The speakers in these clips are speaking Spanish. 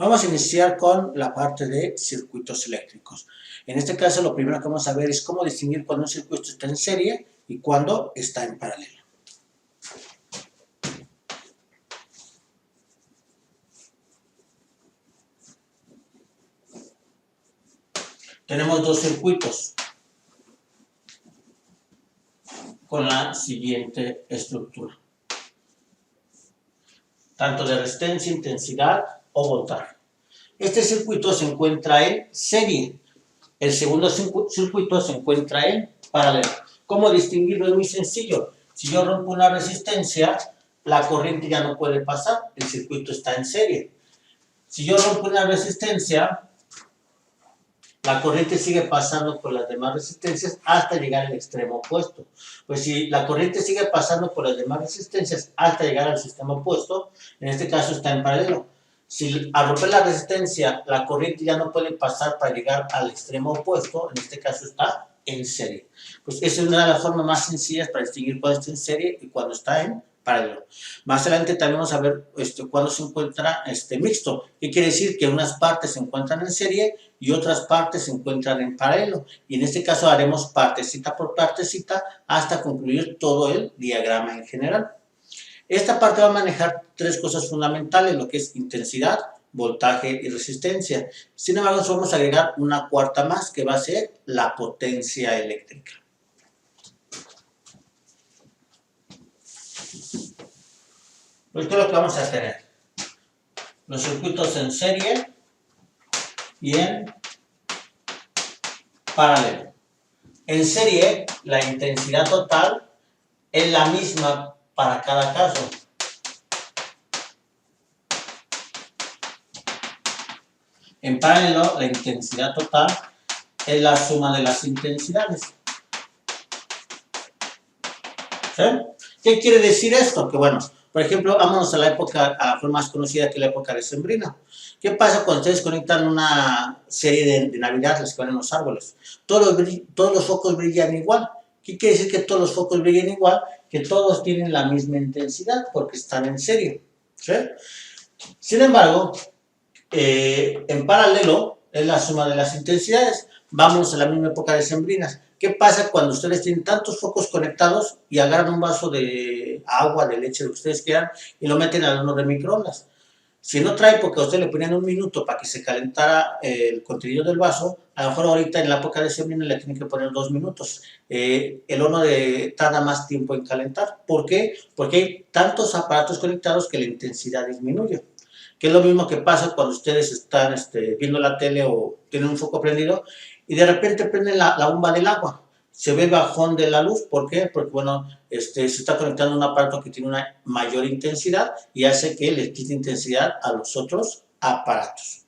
Vamos a iniciar con la parte de circuitos eléctricos. En este caso, lo primero que vamos a ver es cómo distinguir cuando un circuito está en serie y cuando está en paralelo. Tenemos dos circuitos con la siguiente estructura, tanto de resistencia, intensidad o voltaje. Este circuito se encuentra en serie. El segundo circuito se encuentra en paralelo. ¿Cómo distinguirlo? Es muy sencillo. Si yo rompo una resistencia, la corriente ya no puede pasar, el circuito está en serie. Si yo rompo una resistencia, la corriente sigue pasando por las demás resistencias hasta llegar al extremo opuesto. Pues si la corriente sigue pasando por las demás resistencias hasta llegar al sistema opuesto, en este caso está en paralelo. Si al romper la resistencia, la corriente ya no puede pasar para llegar al extremo opuesto, en este caso está en serie. Pues esa es una de las formas más sencillas para distinguir cuándo está en serie y cuándo está en paralelo. Más adelante también vamos a ver cuándo se encuentra mixto. ¿Qué quiere decir? Que unas partes se encuentran en serie y otras partes se encuentran en paralelo. Y en este caso haremos partecita por partecita hasta concluir todo el diagrama en general. Esta parte va a manejar tres cosas fundamentales, lo que es intensidad, voltaje y resistencia. Sin embargo, vamos a agregar una cuarta más, que va a ser la potencia eléctrica. Pues, ¿qué es lo que vamos a tener? Los circuitos en serie y en paralelo. En serie, la intensidad total es la misma para cada caso. En paralelo, la intensidad total es la suma de las intensidades. ¿Sí? ¿Qué quiere decir esto? Que bueno, por ejemplo, vámonos a la forma más conocida, que es la época decembrina. ¿Qué pasa cuando ustedes conectan una serie de Navidad, las que van en los árboles? Todos los focos brillan igual. ¿Qué quiere decir que todos los focos brillan igual? Que todos tienen la misma intensidad porque están en serie. ¿Sí? Sin embargo, en paralelo es la suma de las intensidades. Vámonos a la misma época decembrina. ¿Qué pasa cuando ustedes tienen tantos focos conectados y agarran un vaso de agua, de leche, lo que ustedes quieran, y lo meten al horno de microondas? Si en otra época ustedes le ponían 1 minuto para que se calentara el contenido del vaso, a lo mejor ahorita en la época de sembrina le tienen que poner 2 minutos. El horno tarda más tiempo en calentar. ¿Por qué? Porque hay tantos aparatos conectados que la intensidad disminuye. Que es lo mismo que pasa cuando ustedes están viendo la tele o tienen un foco prendido y de repente prenden la bomba del agua. Se ve bajón de la luz. ¿Por qué? Porque, bueno, se está conectando a un aparato que tiene una mayor intensidad y hace que le quite intensidad a los otros aparatos.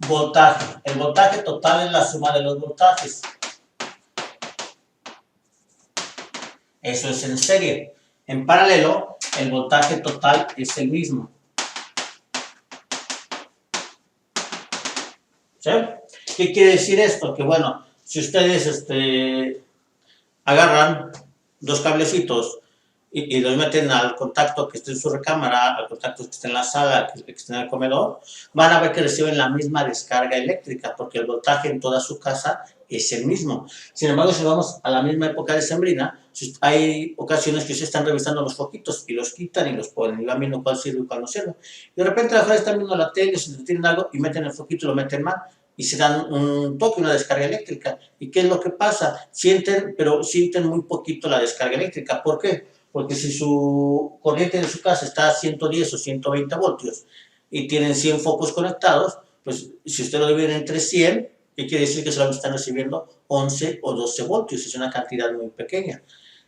Voltaje. El voltaje total es la suma de los voltajes. Eso es en serie. En paralelo, el voltaje total es el mismo. ¿Sí? ¿Qué quiere decir esto? Que bueno, si ustedes agarran 2 cablecitos y los meten al contacto que esté en su recámara, al contacto que esté en la sala, que esté en el comedor, van a ver que reciben la misma descarga eléctrica, porque el voltaje en toda su casa es el mismo. Sin embargo, si vamos a la misma época decembrina, hay ocasiones que se están revisando los foquitos y los quitan y los ponen, y van viendo cuál sirve y cuál no sirve. Y de repente a lo mejor están viendo la tele, se entretienen algo y meten el foquito y lo meten mal, y se dan un toque, una descarga eléctrica. ¿Y qué es lo que pasa? Sienten muy poquito la descarga eléctrica. ¿Por qué? Porque si su corriente de su casa está a 110 o 120 voltios y tienen 100 focos conectados, pues si usted lo divide entre 100, ¿qué quiere decir? Que solamente están recibiendo 11 o 12 voltios, es una cantidad muy pequeña.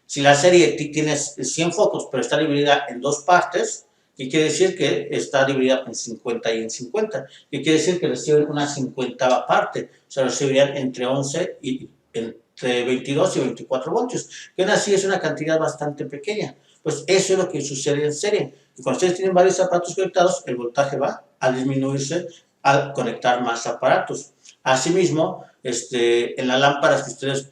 Si la serie tiene 100 focos, pero está dividida en 2 partes, ¿qué quiere decir? Que está dividida en 50 y en 50. ¿Qué quiere decir? Que reciben una 50ª parte. O sea, recibirían entre 11 y entre 22 y 24 voltios. Que aún así es una cantidad bastante pequeña. Pues eso es lo que sucede en serie. Y cuando ustedes tienen varios aparatos conectados, el voltaje va a disminuirse al conectar más aparatos. Asimismo, en las lámparas que ustedes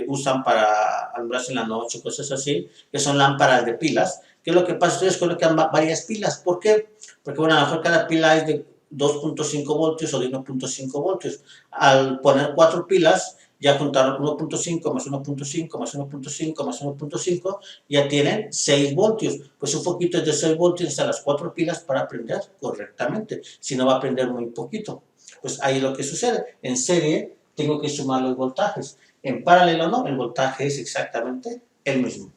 usan para alumbrarse en la noche, cosas así, que son lámparas de pilas, ¿Qué es lo que pasa? Ustedes colocan varias pilas. ¿Por qué? Porque, bueno, a lo mejor cada pila es de 2.5 voltios o de 1.5 voltios. Al poner 4 pilas, ya juntaron 1.5 más 1.5 más 1.5 más 1.5, ya tienen 6 voltios. Pues un poquito de 6 voltios a las 4 pilas para prender correctamente. Si no, va a prender muy poquito. Pues ahí es lo que sucede. En serie tengo que sumar los voltajes. En paralelo no, el voltaje es exactamente el mismo.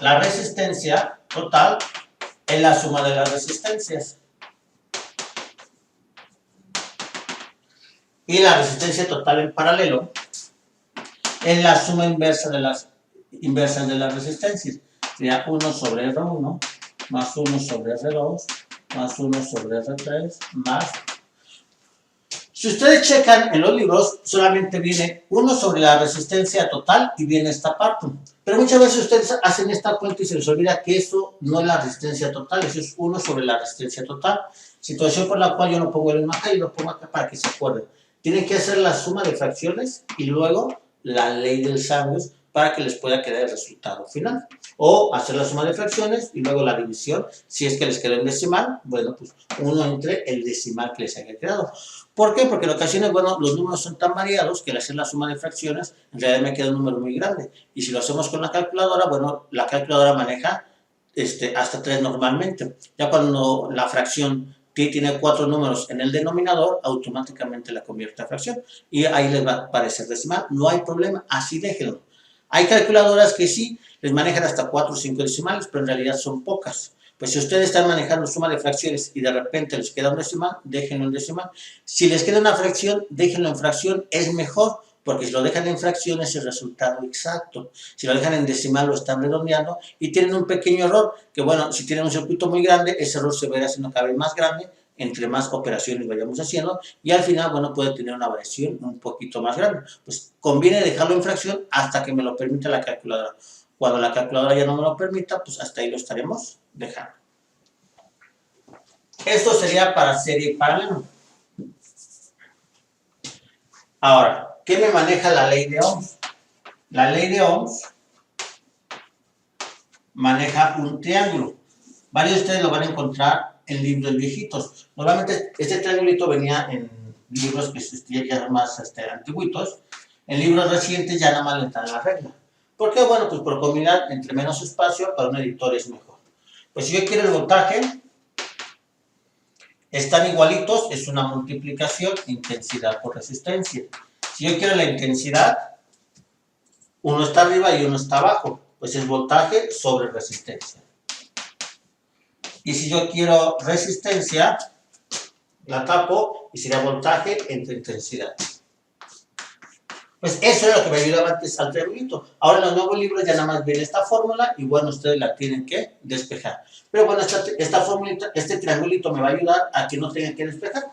La resistencia total es la suma de las resistencias. Y la resistencia total en paralelo es la suma inversa de las resistencias. Sería 1 sobre R1 más 1 sobre R2 más 1 sobre R3 más... Si ustedes checan en los libros, solamente viene 1 sobre la resistencia total y viene esta parte. Pero muchas veces ustedes hacen esta cuenta y se les olvida que eso no es la resistencia total, eso es 1 sobre la resistencia total. Situación por la cual yo no pongo el 1 acá y lo pongo acá para que se acuerden. Tienen que hacer la suma de fracciones y luego la ley del sándwich para que les pueda quedar el resultado final. O hacer la suma de fracciones y luego la división. Si es que les quedó en decimal, bueno, pues 1 entre el decimal que les haya quedado. ¿Por qué? Porque en ocasiones, bueno, los números son tan variados que al hacer la suma de fracciones, en realidad me queda un número muy grande. Y si lo hacemos con la calculadora, bueno, la calculadora maneja hasta 3 normalmente. Ya cuando la fracción tiene 4 números en el denominador, automáticamente la convierte a fracción. Y ahí les va a aparecer decimal. No hay problema, así déjenlo. Hay calculadoras que sí les manejan hasta 4 o 5 decimales, pero en realidad son pocas. Pues si ustedes están manejando suma de fracciones y de repente les queda un decimal, déjenlo en decimal. Si les queda una fracción, déjenlo en fracción, es mejor, porque si lo dejan en fracción es el resultado exacto. Si lo dejan en decimal lo están redondeando y tienen un pequeño error, que bueno, si tienen un circuito muy grande, ese error se va a ir haciendo cada vez más grande, entre más operaciones vayamos haciendo, y al final, bueno, puede tener una variación un poquito más grande. Pues conviene dejarlo en fracción hasta que me lo permita la calculadora. Cuando la calculadora ya no me lo permita, pues hasta ahí lo estaremos dejando. Esto sería para serie y paralelo. Ahora, ¿qué me maneja la ley de Ohms? La ley de Ohms maneja un triángulo. Varios de ustedes lo van a encontrar en libros viejitos. Normalmente este triangulito venía en libros que ya son más antiguitos. En libros recientes ya nada más le dan la regla. ¿Por qué? Bueno, pues por combinar entre menos espacio para un editor es mejor. Pues si yo quiero el voltaje, están igualitos, es una multiplicación, intensidad por resistencia. Si yo quiero la intensidad, uno está arriba y uno está abajo, pues es voltaje sobre resistencia. Y si yo quiero resistencia, la tapo y sería voltaje entre intensidad. Pues eso es lo que me ayudaba antes al triangulito. Ahora en los nuevos libros ya nada más viene esta fórmula y bueno, ustedes la tienen que despejar. Pero bueno, esta fórmula, este triangulito me va a ayudar a que no tengan que despejar.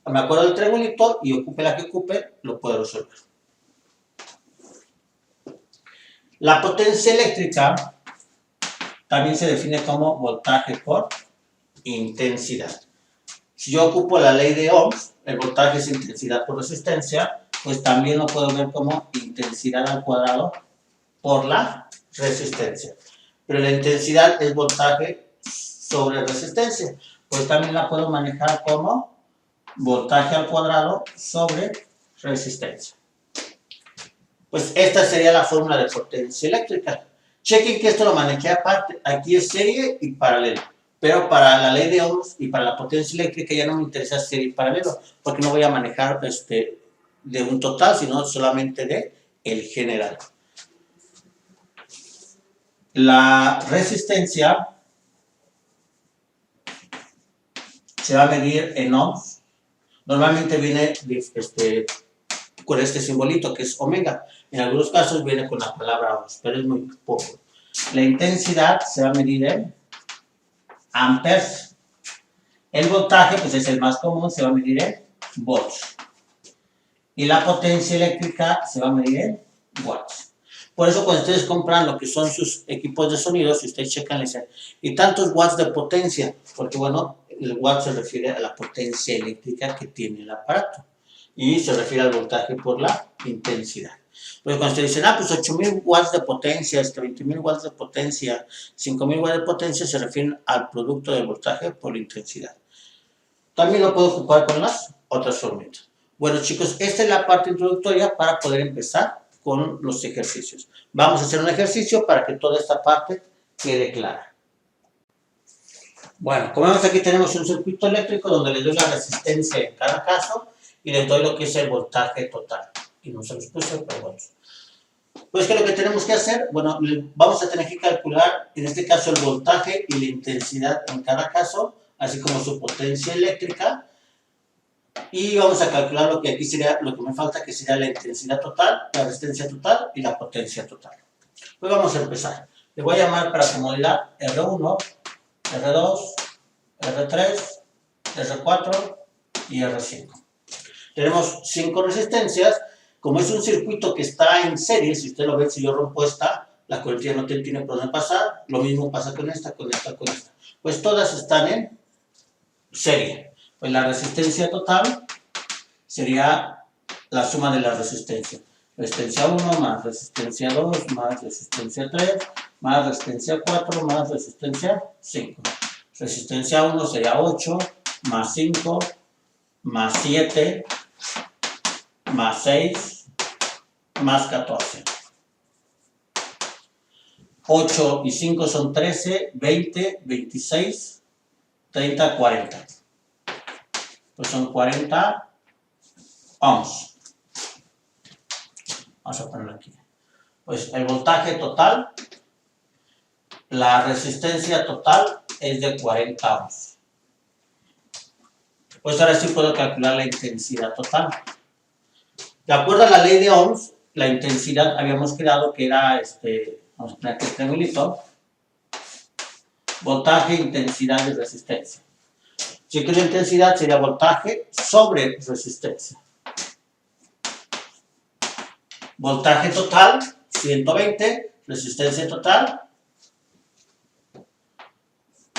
Me acuerdo del triangulito y ocupe la que ocupe, lo puedo resolver. La potencia eléctrica también se define como voltaje por intensidad. Si yo ocupo la ley de Ohms, el voltaje es intensidad por resistencia, pues también lo puedo ver como intensidad al cuadrado por la resistencia. Pero la intensidad es voltaje sobre resistencia, pues también la puedo manejar como voltaje al cuadrado sobre resistencia. Pues esta sería la fórmula de potencia eléctrica. Chequen que esto lo manejé aparte, aquí es serie y paralelo. Pero para la ley de Ohms y para la potencia eléctrica ya no me interesa serie y paralelo, porque no voy a manejar de un total, sino solamente de el general. La resistencia se va a medir en ohms. Normalmente viene con este simbolito que es omega. En algunos casos viene con la palabra ohms, pero es muy poco. La intensidad se va a medir en amperes. El voltaje, pues es el más común, se va a medir en volts. Y la potencia eléctrica se va a medir en watts. Por eso cuando ustedes compran lo que son sus equipos de sonido, si ustedes checan, les dicen, ¿y tantos watts de potencia? Porque bueno, el watt se refiere a la potencia eléctrica que tiene el aparato. Y se refiere al voltaje por la intensidad. Pues cuando te dicen, pues 8000 watts de potencia, 20.000 watts de potencia, 5000 watts de potencia, se refieren al producto de voltaje por intensidad. También lo puedo ocupar con las otras fórmulas. Bueno, chicos, esta es la parte introductoria para poder empezar con los ejercicios. Vamos a hacer un ejercicio para que toda esta parte quede clara. Bueno, como vemos aquí tenemos un circuito eléctrico donde le doy la resistencia en cada caso y le doy lo que es el voltaje total. Y no se los puse, pero bueno. Pues, ¿qué es lo que tenemos que hacer? Bueno, vamos a tener que calcular, en este caso, el voltaje y la intensidad en cada caso, así como su potencia eléctrica. Y vamos a calcular lo que aquí sería, lo que me falta, que sería la intensidad total, la resistencia total y la potencia total. Pues vamos a empezar. Le voy a llamar para comodidad R1, R2, R3, R4 y R5. Tenemos 5 resistencias. Como es un circuito que está en serie, si usted lo ve, si yo rompo esta, la corriente no tiene por dónde pasar. Lo mismo pasa con esta, con esta, con esta. Pues todas están en serie. Pues la resistencia total sería la suma de las resistencias. Resistencia 1 más resistencia 2 más resistencia 3 más resistencia 4 más resistencia 5. Resistencia 1 sería 8 más 5 más 7 más 6 más 14. 8 y 5 son 13, 20, 26, 30, 40. Pues son 40 ohms. Vamos a ponerlo aquí. Pues el voltaje total, la resistencia total es de 40 ohms. Pues ahora sí puedo calcular la intensidad total. De acuerdo a la ley de Ohms, la intensidad habíamos quedado que era, vamos a poner aquí el triangulito, voltaje, intensidad y resistencia. Si que la intensidad sería voltaje sobre resistencia. Voltaje total, 120, resistencia total.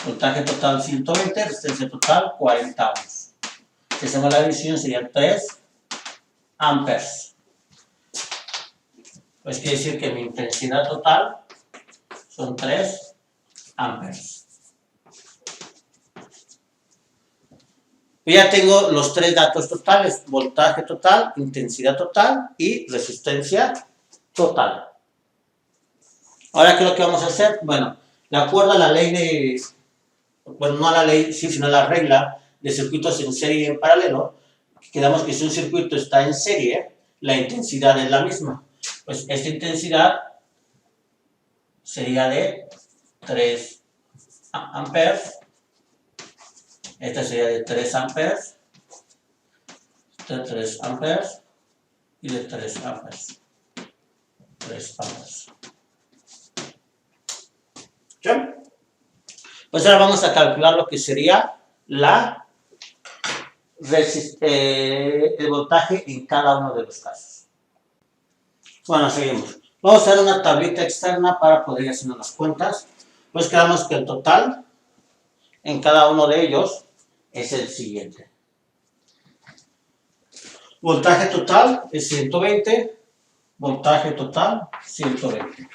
Voltaje total 120, resistencia total 40 ohms. Si hacemos la división serían 3 amperes. Pues quiere decir que mi intensidad total son 3 amperes. Ya tengo los 3 datos totales: voltaje total, intensidad total y resistencia total. Ahora, ¿qué es lo que vamos a hacer? Bueno, de acuerdo a la ley de, bueno, no a la ley, sí, sino a la regla de circuitos en serie y en paralelo, quedamos que si un circuito está en serie, la intensidad es la misma. Pues esta intensidad sería de 3 amperes. Esta sería de 3 amperes, de 3 amperes y de 3 amperes. 3 amperes. ¿Sí? Pues ahora vamos a calcular lo que sería el voltaje en cada uno de los casos. Bueno, seguimos. Vamos a hacer una tablita externa para poder hacer las cuentas. Pues quedamos que el total en cada uno de ellos es el siguiente. Voltaje total es 120, voltaje total 120.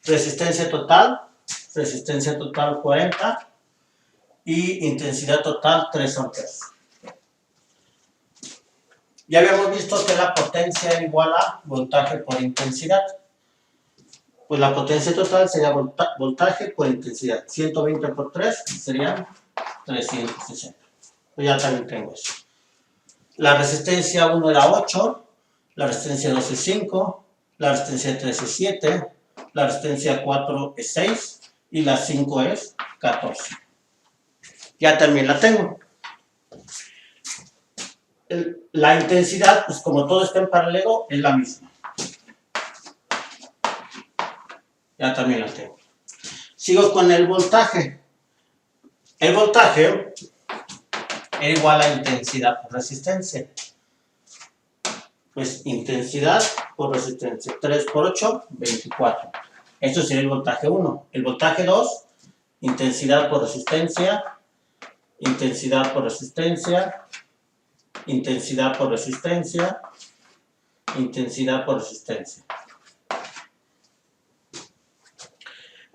Resistencia total 40 y intensidad total 3 amperes. Ya habíamos visto que la potencia es igual a voltaje por intensidad. Pues la potencia total sería voltaje por intensidad. 120 por 3 serían 360. Pues ya también tengo eso. La resistencia 1 era 8, la resistencia 2 es 5, la resistencia 3 es 7, la resistencia 4 es 6 y la 5 es 14. Ya también la tengo. La intensidad, pues como todo está en paralelo, es la misma. Ya también la tengo. Sigo con el voltaje. El voltaje es igual a intensidad por resistencia. Pues intensidad por resistencia. 3 por 8, 24. Esto sería el voltaje 1. El voltaje 2, intensidad por resistencia, intensidad por resistencia, intensidad por resistencia, intensidad por resistencia.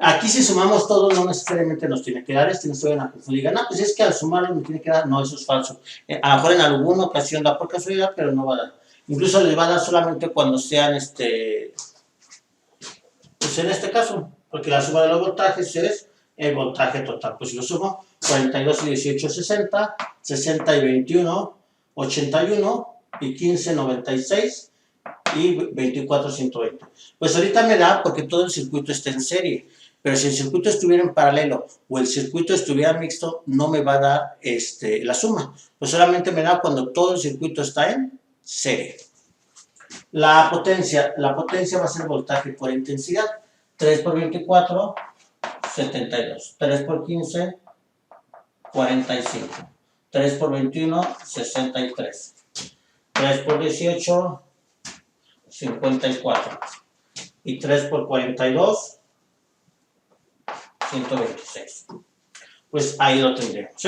Aquí si sumamos todo no necesariamente nos tiene que dar no se vayan a confundir. No, pues es que al sumarlo me tiene que dar, no, eso es falso. A lo mejor en alguna ocasión da por casualidad, pero no va a dar. Incluso les va a dar solamente cuando sean, pues en este caso, porque la suma de los voltajes es el voltaje total. Pues si lo sumo, 42 y 18, 60, 60 y 21, 81 y 15, 96 y 24, 120. Pues ahorita me da porque todo el circuito está en serie. Pero si el circuito estuviera en paralelo o el circuito estuviera mixto, no me va a dar la suma. Pues solamente me da cuando todo el circuito está en serie. La potencia va a ser voltaje por intensidad. 3 por 24, 72. 3 por 15, 45. 3 por 21, 63. 3 por 18, 54. Y 3 por 42, 126. Pues ahí lo tendremos.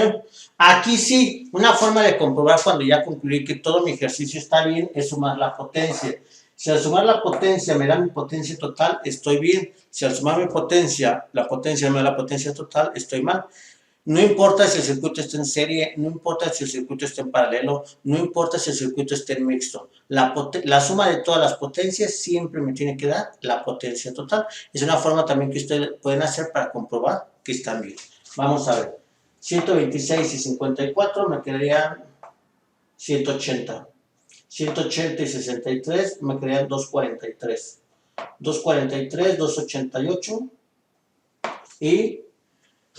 Aquí sí, una forma de comprobar cuando ya concluí que todo mi ejercicio está bien es sumar la potencia. Si al sumar la potencia me da mi potencia total, estoy bien. Si al sumar mi potencia, la potencia me da la potencia total, estoy mal. No importa si el circuito está en serie, no importa si el circuito está en paralelo, no importa si el circuito está en mixto. La suma de todas las potencias siempre me tiene que dar la potencia total. Es una forma también que ustedes pueden hacer para comprobar que están bien. Vamos a ver. 126 y 54 me quedarían 180. 180 y 63 me quedarían 243. 243, 288 y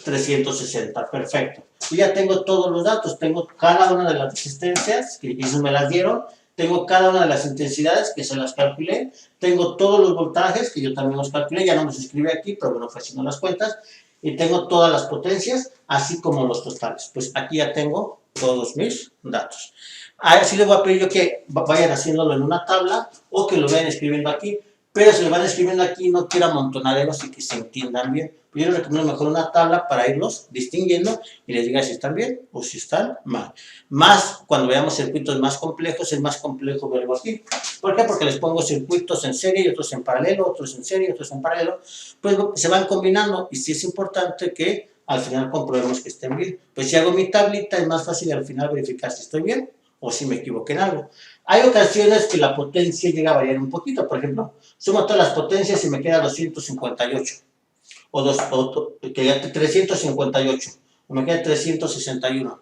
360, perfecto. Yo ya tengo todos los datos, tengo cada una de las resistencias, que eso me las dieron, tengo cada una de las intensidades, que se las calculé, tengo todos los voltajes, que yo también los calculé, ya no los escribí aquí, pero bueno, fue haciendo las cuentas, y tengo todas las potencias, así como los totales. Pues aquí ya tengo todos mis datos. Así les voy a pedir yo que vayan haciéndolo en una tabla, o que lo vayan escribiendo aquí, pero si lo van escribiendo aquí, no quiero amontonaderos y que se entiendan bien. Yo les recomiendo mejor una tabla para irlos distinguiendo y les diga si están bien o si están mal. Más cuando veamos circuitos más complejos, es más complejo verlo aquí. ¿Por qué? Porque les pongo circuitos en serie y otros en paralelo, otros en serie y otros en paralelo. Pues se van combinando y sí es importante que al final comprobemos que estén bien. Pues si hago mi tablita es más fácil al final verificar si estoy bien o si me equivoqué en algo. Hay ocasiones que la potencia llega a variar un poquito. Por ejemplo, sumo todas las potencias y me queda 258. O 358. O me queda 361.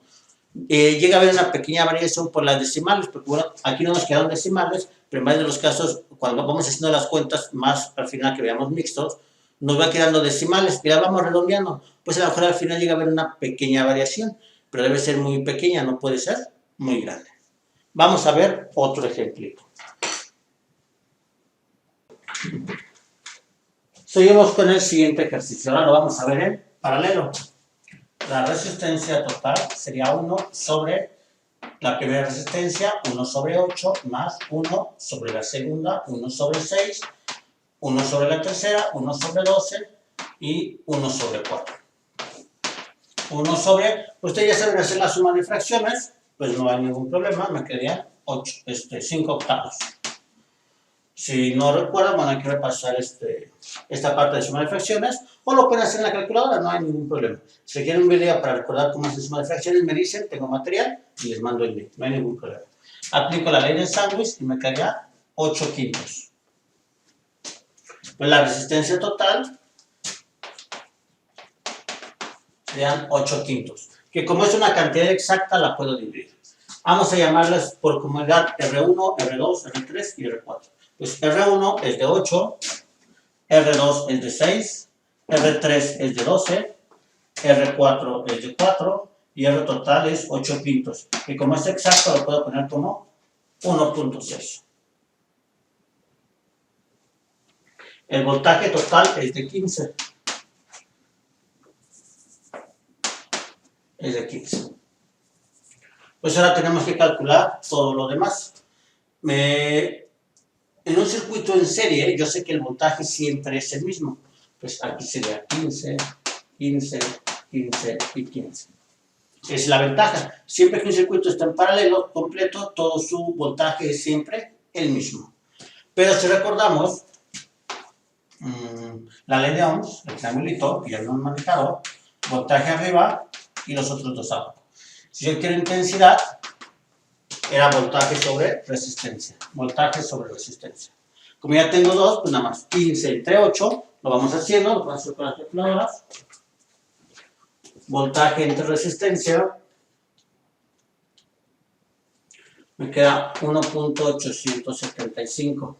Llega a haber una pequeña variación por las decimales, porque bueno, aquí no nos quedaron decimales, pero en varios de los casos, cuando vamos haciendo las cuentas, más al final que veamos mixtos, nos va quedando decimales y la vamos redondeando. Pues a lo mejor al final llega a haber una pequeña variación, pero debe ser muy pequeña, no puede ser muy grande. Vamos a ver otro ejemplito. Seguimos con el siguiente ejercicio. Ahora lo vamos a ver en paralelo. La resistencia total sería 1 sobre la primera resistencia, 1 sobre 8, más 1 sobre la segunda, 1 sobre 6, 1 sobre la tercera, 1 sobre 12 y 1 sobre 4. 1 sobre, ustedes ya saben hacer la suma de fracciones, pues no hay ningún problema, me quedarían 5 octavos. Si no recuerdan, bueno, hay que repasar esta parte de suma de fracciones, o lo pueden hacer en la calculadora, no hay ningún problema. Si quieren un video para recordar cómo hacer suma de fracciones, me dicen, tengo material, y les mando el link, no hay ningún problema. Aplico la ley del sándwich y me quedaría 8 quintos. Pues la resistencia total serían 8 quintos, que como es una cantidad exacta, la puedo dividir. Vamos a llamarlas por comodidad R1, R2, R3 y R4. Pues R1 es de 8, R2 es de 6, R3 es de 12, R4 es de 4 y R total es 8 quintos. Y como es exacto, lo puedo poner como 1.6. El voltaje total es de 15. Es de 15. Pues ahora tenemos que calcular todo lo demás. En un circuito en serie, yo sé que el voltaje siempre es el mismo. Pues aquí sería 15, 15, 15 y 15. Es la ventaja. Siempre que un circuito está en paralelo completo, todo su voltaje es siempre el mismo. Pero si recordamos, la ley de Ohms, el triangulito, que ya hemos manejado, voltaje arriba y los otros dos abajo. Si yo quiero intensidad, era voltaje sobre resistencia. Voltaje sobre resistencia. Como ya tengo dos, pues nada más 15 entre 8, lo vamos haciendo, lo vamos a hacer con las calculadoras. Voltaje entre resistencia, me queda 1.875.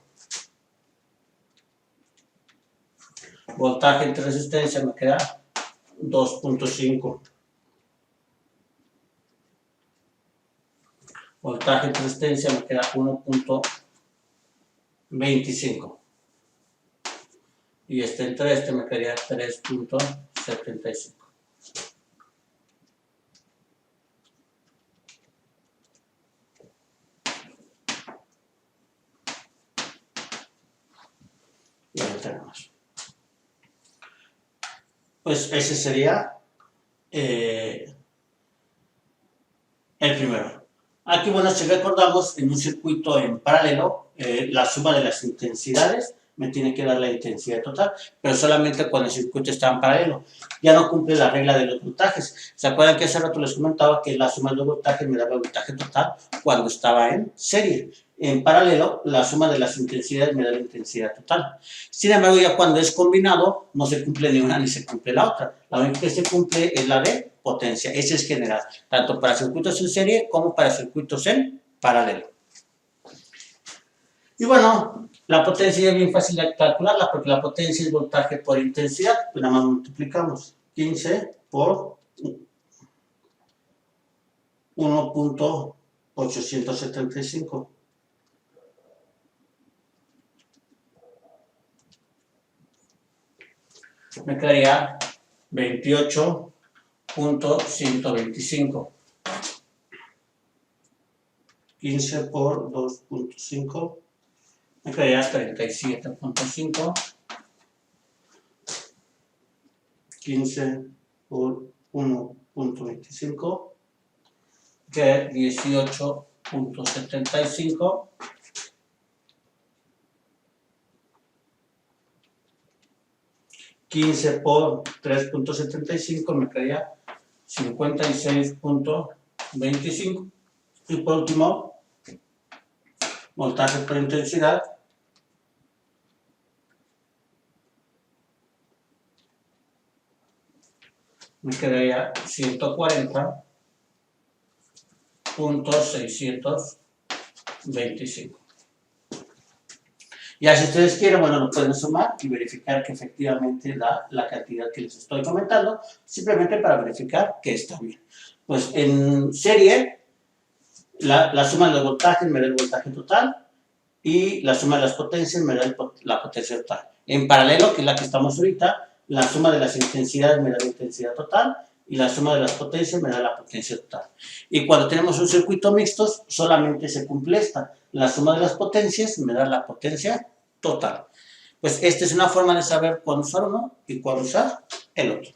Voltaje entre resistencia me queda 2.5. Voltaje entre resistencia me queda 1.25. Y entre este me quedaría 3.75. Y ahí tenemos. Pues ese sería el primero. Aquí, bueno, si recordamos, en un circuito en paralelo, la suma de las intensidades me tiene que dar la intensidad total, pero solamente cuando el circuito está en paralelo. Ya no cumple la regla de los voltajes. ¿Se acuerdan que hace rato les comentaba que la suma de los voltajes me daba el voltaje total cuando estaba en serie? En paralelo, la suma de las intensidades me da la intensidad total. Sin embargo, ya cuando es combinado, no se cumple ni una ni se cumple la otra. La única que se cumple es la de potencia. Ese es general, tanto para circuitos en serie como para circuitos en paralelo. Y bueno, la potencia es bien fácil de calcularla porque la potencia es voltaje por intensidad. Pues nada más multiplicamos 15 por 1.875. Me quedaría 28.125. 15 por 2.5 me quedaría 37.5. 15 por 1.25 que es 18.75. Por 3.75 me quedaría 56.25. Y por último, voltaje por intensidad, me quedaría 140.625. Ya si ustedes quieren, bueno, lo pueden sumar y verificar que efectivamente da la cantidad que les estoy comentando, simplemente para verificar que está bien. Pues en serie, la suma de los voltajes me da el voltaje total y la suma de las potencias me da la potencia total. En paralelo, que es la que estamos ahorita, la suma de las intensidades me da la intensidad total y la suma de las potencias me da la potencia total. Y cuando tenemos un circuito mixto, solamente se cumple esta. La suma de las potencias me da la potencia total. Pues esta es una forma de saber cuándo usar uno y cuándo usar el otro.